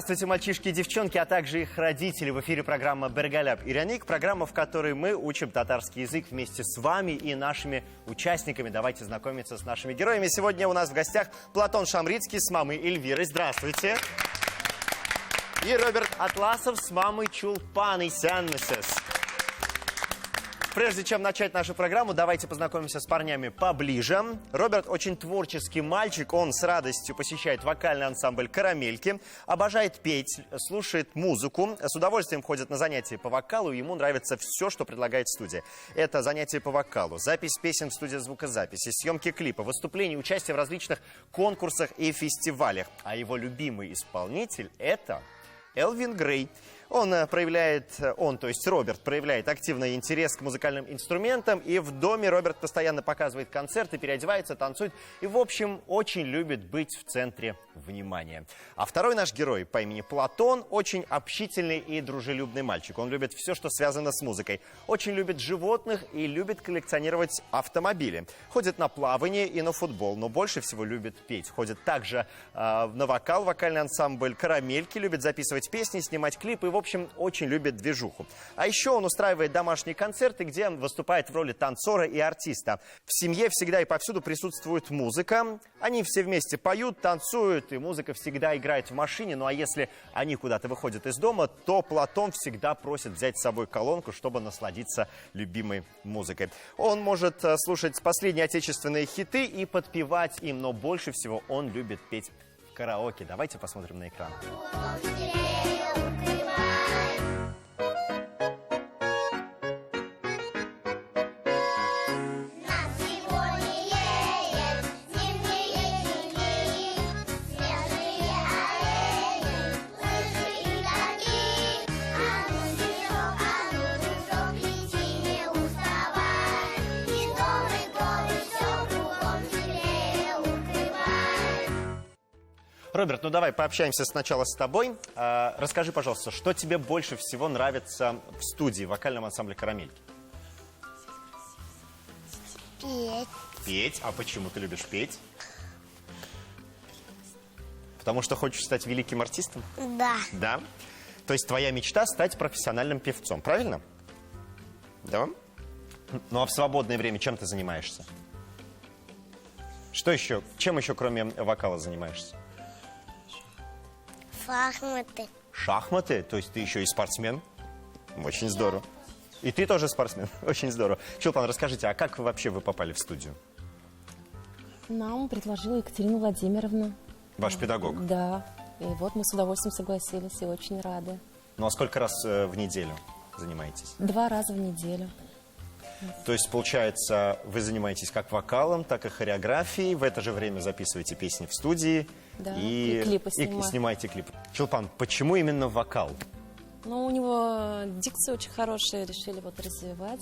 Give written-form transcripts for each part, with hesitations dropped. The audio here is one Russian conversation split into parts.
Здравствуйте, мальчишки и девчонки, а также их родители. В эфире программа «Бергаляп и Ряник», программа, в которой мы учим татарский язык вместе с вами и нашими участниками. Давайте знакомиться с нашими героями. Сегодня у нас в гостях Платон Шамрицкий с мамой Эльвирой. Здравствуйте. И Роберт Атласов с мамой Чулпаной Сяннесес. Прежде чем начать нашу программу, давайте познакомимся с парнями поближе. Роберт очень творческий мальчик, он с радостью посещает вокальный ансамбль «Карамельки», обожает петь, слушает музыку, с удовольствием ходит на занятия по вокалу, ему нравится все, что предлагает студия. Это занятия по вокалу, запись песен в студии звукозаписи, съемки клипа, выступления, участие в различных конкурсах и фестивалях. А его любимый исполнитель – это Элвин Грей. То есть Роберт, проявляет активный интерес к музыкальным инструментам. И в доме Роберт постоянно показывает концерты, переодевается, танцует. И, в общем, очень любит быть в центре внимания. А второй наш герой по имени Платон очень общительный и дружелюбный мальчик. Он любит все, что связано с музыкой. Очень любит животных и любит коллекционировать автомобили. Ходит на плавание и на футбол, но больше всего любит петь. Ходит также на вокал, вокальный ансамбль «Карамельки», любит записывать песни, снимать клипы и, в общем, очень любит движуху. А еще он устраивает домашние концерты, где выступает в роли танцора и артиста. В семье всегда и повсюду присутствует музыка. Они все вместе поют, танцуют, и музыка всегда играет в машине. Ну а если они куда-то выходят из дома, то Платон всегда просит взять с собой колонку, чтобы насладиться любимой музыкой. Он может слушать последние отечественные хиты и подпевать им, но больше всего он любит петь в караоке. Давайте посмотрим на экран. Роберт, ну давай пообщаемся сначала с тобой. Расскажи, пожалуйста, что тебе больше всего нравится в студии, в вокальном ансамбле «Карамельки»? Петь. Петь? А почему ты любишь петь? Потому что хочешь стать великим артистом? Да. Да? То есть твоя мечта стать профессиональным певцом, правильно? Да? Ну а в свободное время чем ты занимаешься? Что еще? Чем еще, кроме вокала, занимаешься? Шахматы. Шахматы? То есть ты еще и спортсмен? Очень здорово. И ты тоже спортсмен? Очень здорово. Чулпан, расскажите, а как вообще вы попали в студию? Нам предложила Екатерина Владимировна. Ваш педагог? Да. И вот мы с удовольствием согласились и очень рады. Ну а сколько раз в неделю занимаетесь? 2 раза в неделю. То есть, получается, вы занимаетесь как вокалом, так и хореографией, в это же время записываете песни в студии, да, и клипы снимаете клипы. Чулпан, почему именно вокал? Ну, у него дикция очень хорошая, решили вот развивать.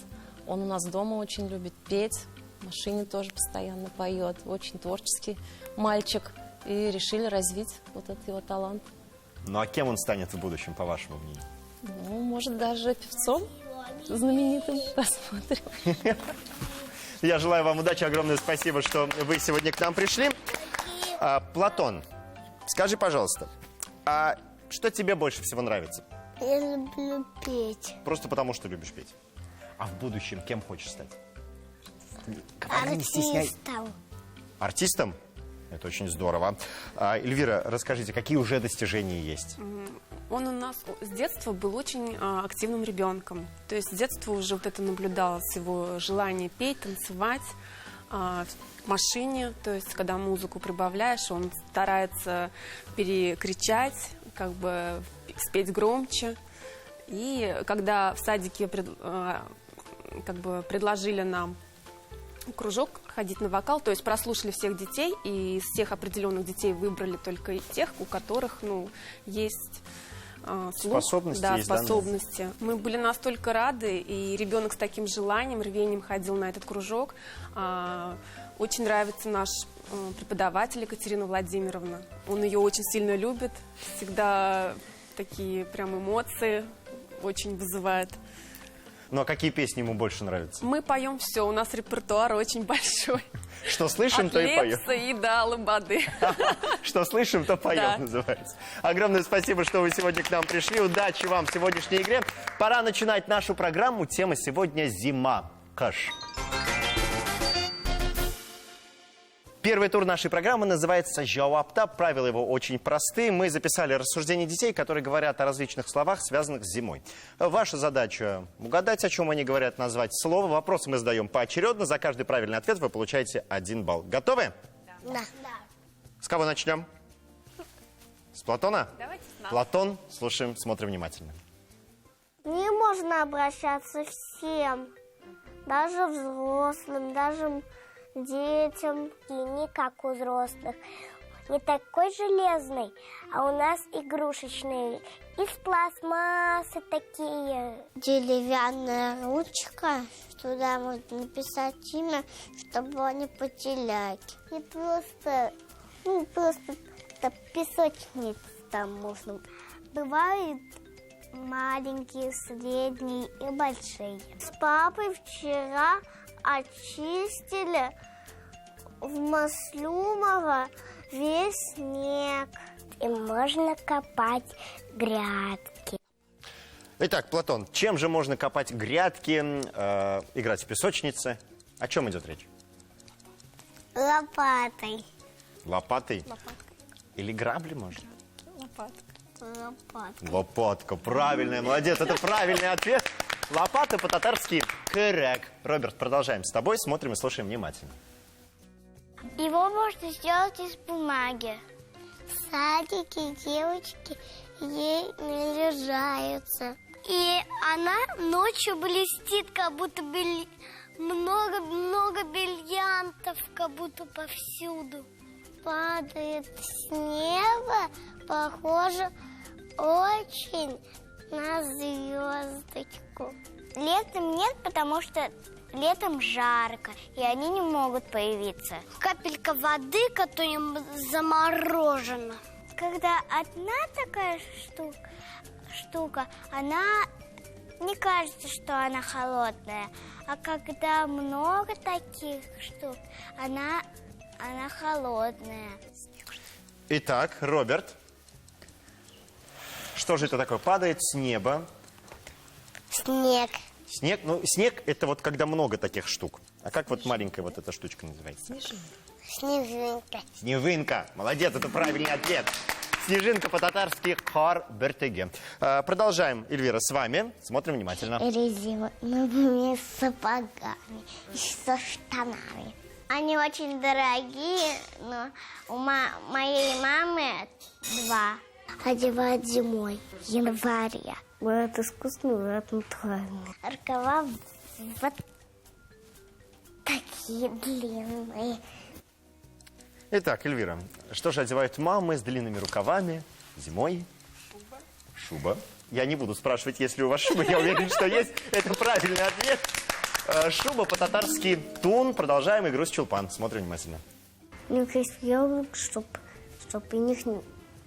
Он у нас дома очень любит петь, в машине тоже постоянно поет, очень творческий мальчик. И решили развить вот этот его талант. Ну, а кем он станет в будущем, по вашему мнению? Ну, может, даже певцом знаменитым. Посмотрим. Я желаю вам удачи, огромное спасибо, что вы сегодня к нам пришли. Платон, скажи, пожалуйста, а что тебе больше всего нравится? Я люблю петь. Просто потому, что любишь петь. А в будущем кем хочешь стать? Говори, не стесняй. Артистом. Артистом? Это очень здорово. Эльвира, расскажите, какие уже достижения есть? Он у нас с детства был очень активным ребенком. То есть с детства уже вот это наблюдалось его желание петь, танцевать в машине. То есть когда музыку прибавляешь, он старается перекричать, как бы спеть громче. И когда в садике предложили нам кружок ходить на вокал, то есть прослушали всех детей, и из всех определенных детей выбрали только тех, у которых, есть слух, способности. Да, способности. Мы были настолько рады, и ребенок с таким желанием, рвением ходил на этот кружок. Очень нравится наш преподаватель Екатерина Владимировна. Он ее очень сильно любит, всегда такие прям эмоции очень вызывает. Ну а какие песни ему больше нравятся? Мы поем все, у нас репертуар очень большой. Что слышим, От то и поем. Лепса и до Лободы. Что слышим, то поем, Да. называется. Огромное спасибо, что вы сегодня к нам пришли. Удачи вам в сегодняшней игре. Пора начинать нашу программу. Тема сегодня «Зима». Каш. Первый тур нашей программы называется «Жауапта». Правила его очень простые. Мы записали рассуждения детей, которые говорят о различных словах, связанных с зимой. Ваша задача угадать, о чем они говорят, назвать слово. Вопросы мы задаем поочередно. За каждый правильный ответ вы получаете 1 балл. Готовы? Да. С кого начнем? С Платона? Давайте с нас. Платон, слушаем, смотрим внимательно. Не можно обращаться всем, даже взрослым, даже детям. И не как у взрослых. Не такой железный, а у нас игрушечный. Из пластмассы такие. Деревянная ручка, туда можно написать имя, чтобы не потерять. И просто песочниц там можно. Бывают маленькие, средние и большие. С папой вчера очистили в Маслюмово весь снег. И можно копать грядки. Итак, Платон, чем же можно копать грядки, играть в песочнице? О чем идет речь? Лопатой. Лопатой? Или грабли можно? Лопатой. Лопатка, правильная, молодец, это правильный ответ. Лопата по-татарски «кырек». Роберт, продолжаем с тобой, смотрим и слушаем внимательно. Его можно сделать из бумаги. В садике девочки ей наряжаются. И она ночью блестит, как будто много бриллиантов, как будто повсюду. Падает с неба, похоже очень на звездочку. Летом нет, потому что летом жарко, и они не могут появиться. Капелька воды, которая заморожена. Когда одна такая штука, она не кажется, что она холодная. А когда много таких штук, она холодная. Итак, Роберт, что же это такое? Падает с неба. Снег. Снег, ну, снег это вот когда много таких штук. А как вот маленькая вот эта штучка называется? Снежинка. Снежинка. Молодец, это правильный ответ. Снежинка по-татарски «хар бертеге». Продолжаем, Эльвира, с вами. Смотрим внимательно. Резиновыми сапогами и со штанами. Они очень дорогие, но у моей мамы 2. Одевают зимой, января. Бывает искусственный, бывает натуральный. Рукава вот такие длинные. Итак, Эльвира, что же одевают мамы с длинными рукавами зимой? Шуба. Я не буду спрашивать, есть ли у вас шуба, я уверен, что есть. Это правильный ответ. Шуба по-татарски «тун». Продолжаем игру с Чулпан. Смотрим внимательно. У них есть елок, чтобы их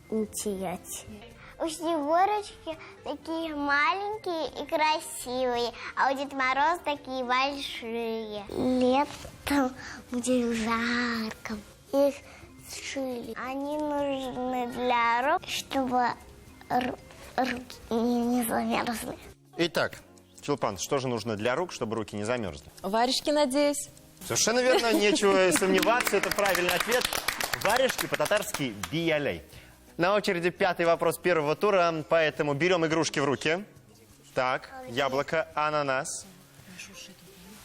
не терять. У Снегурочки такие маленькие и красивые, а у Деда Мороза такие большие. Летом будет жарко. Их сшили. Они нужны для рук, чтобы руки не замерзли. Итак, Чулпан, что же нужно для рук, чтобы руки не замерзли? Варежки, надеюсь. Совершенно верно, нечего сомневаться, это правильный ответ. Варежки по-татарски «бияляй». На очереди 5-й вопрос первого тура, поэтому берем игрушки в руки. Так, яблоко, ананас.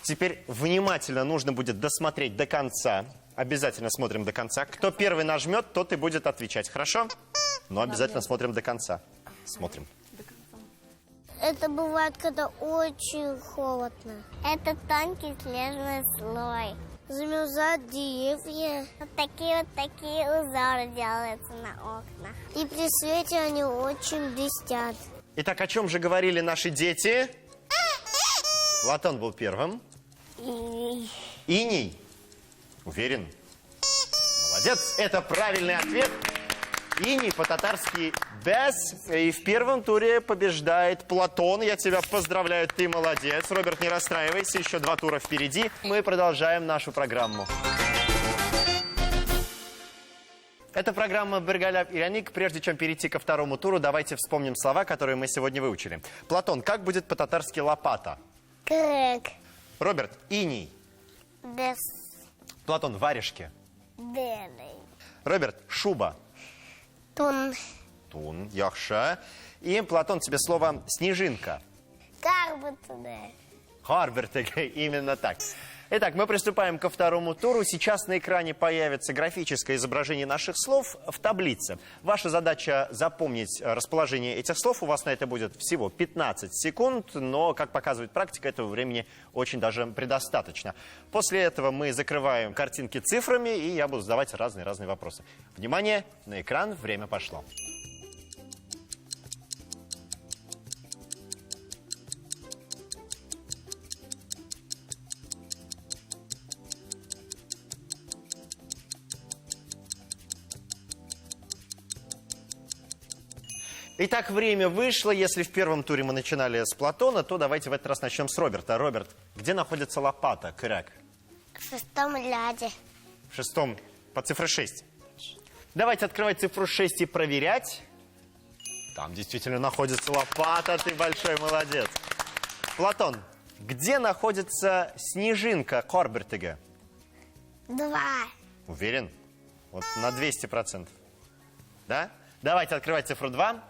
Теперь внимательно нужно будет досмотреть до конца. Обязательно смотрим до конца. Кто первый нажмет, тот и будет отвечать, хорошо? Но обязательно смотрим до конца. Смотрим. Это бывает, когда очень холодно. Это тонкий снежный слой. Замерзают деревья. Вот такие узоры делаются на окнах. И при свете они очень блестят. Итак, о чем же говорили наши дети? Платон был первым. И Иней. Уверен? Молодец, это правильный ответ. Иней по-татарски без. И в первом туре побеждает Платон. Я тебя поздравляю, ты молодец. Роберт, не расстраивайся, еще 2 тура впереди. Мы продолжаем нашу программу. Это программа «Бергаляв и Яник». Прежде чем перейти ко второму туру, давайте вспомним слова, которые мы сегодня выучили. Платон, как будет по-татарски лопата? Крек. Роберт, иней. Без. Платон, варежки. Белый. Роберт, шуба. Тун. Тун, яхша. И, Платон, тебе слово снежинка. Как бы туда. Харбертег, именно так. Итак, мы приступаем ко второму туру. Сейчас на экране появится графическое изображение наших слов в таблице. Ваша задача запомнить расположение этих слов. У вас на это будет всего 15 секунд, но, как показывает практика, этого времени очень даже предостаточно. После этого мы закрываем картинки цифрами, и я буду задавать разные вопросы. Внимание, на экран, время пошло. Итак, время вышло. Если в первом туре мы начинали с Платона, то давайте в этот раз начнем с Роберта. Роберт, где находится лопата, кряк? В 6-м ряде. В 6-м, по цифре 6. Давайте открывать цифру 6 и проверять. Там действительно находится лопата, ты большой молодец. Платон, где находится снежинка Корбертега? 2. Уверен? Вот на 200%. Да? Давайте открывать цифру 2.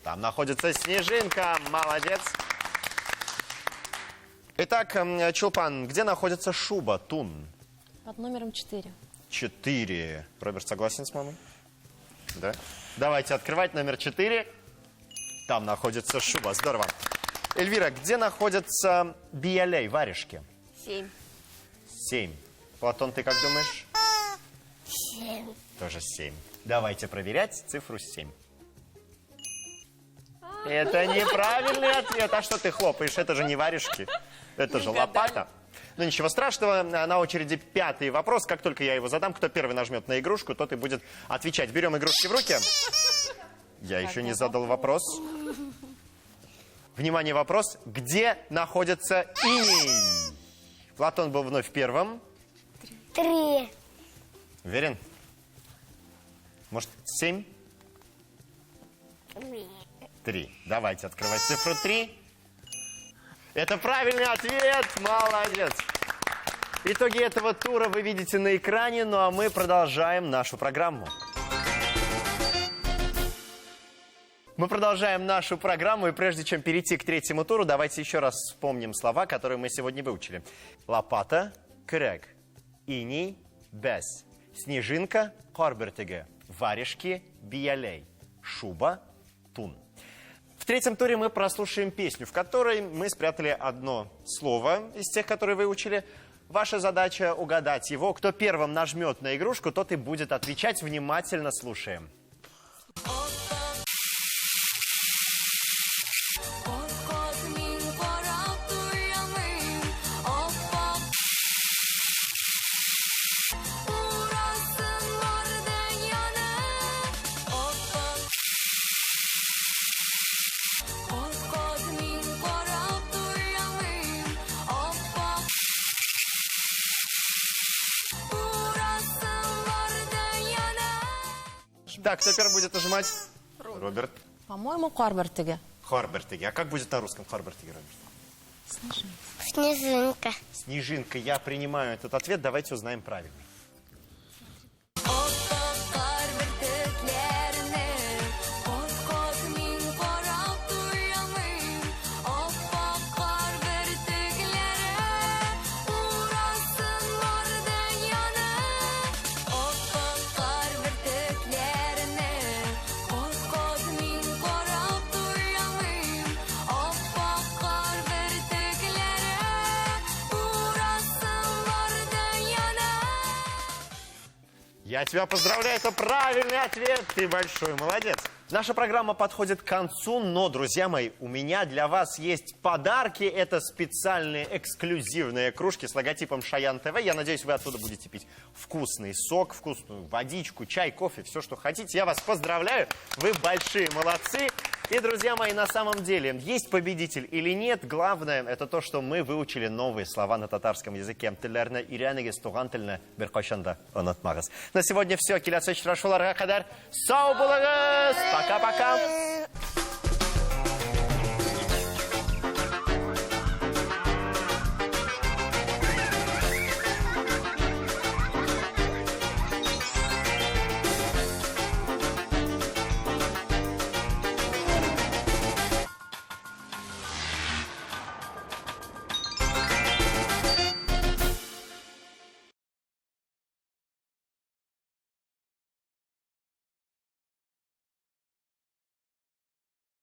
Там находится снежинка. Молодец. Итак, Чулпан, где находится шуба, тун? Под номером 4. 4. Роберт согласен с мамой? Да? Давайте открывать номер 4. Там находится шуба. Здорово. Эльвира, где находятся биялей, варежки? 7. 7. Платон, ты как думаешь? 7. Тоже 7. Давайте проверять цифру 7. Это неправильный ответ. А что ты хлопаешь? Это же не варежки. Это же лопата. Ну ничего страшного. На очереди 5-й вопрос. Как только я его задам, кто первый нажмет на игрушку, тот и будет отвечать. Берем игрушки в руки. Я еще не задал вопрос. Внимание, вопрос. Где находится иней? Платон был вновь первым. 3. Уверен? Может, 7? 3. Давайте открывать цифру 3. Это правильный ответ. Молодец. Итоги этого тура вы видите на экране, ну а мы продолжаем нашу программу. Мы продолжаем нашу программу, и прежде чем перейти к третьему туру, давайте еще раз вспомним слова, которые мы сегодня выучили. Лопата, крэг, иней, без, снежинка, корбертеге, варежки, биялей, шуба, тун. В третьем туре мы прослушаем песню, в которой мы спрятали одно слово из тех, которые выучили. Ваша задача угадать его. Кто первым нажмет на игрушку, тот и будет отвечать. Внимательно слушаем. Так, кто первый будет нажимать? Роберт. По-моему, Корбертеге. Хорбертеге. А как будет на русском Хорбертеге, Роберт? Снежинка. Снежинка. Я принимаю этот ответ. Давайте узнаем правильно. Я тебя поздравляю, это правильный ответ. Ты большой молодец. Наша программа подходит к концу, но, друзья мои, у меня для вас есть подарки. Это специальные эксклюзивные кружки с логотипом Шаян ТВ. Я надеюсь, вы оттуда будете пить вкусный сок, вкусную водичку, чай, кофе, все, что хотите. Я вас поздравляю, вы большие молодцы. И, друзья мои, на самом деле, есть победитель или нет, главное, это то, что мы выучили новые слова на татарском языке. На сегодня все. Келесі очрашуларға қадар сау болыңыз. Пока-пока.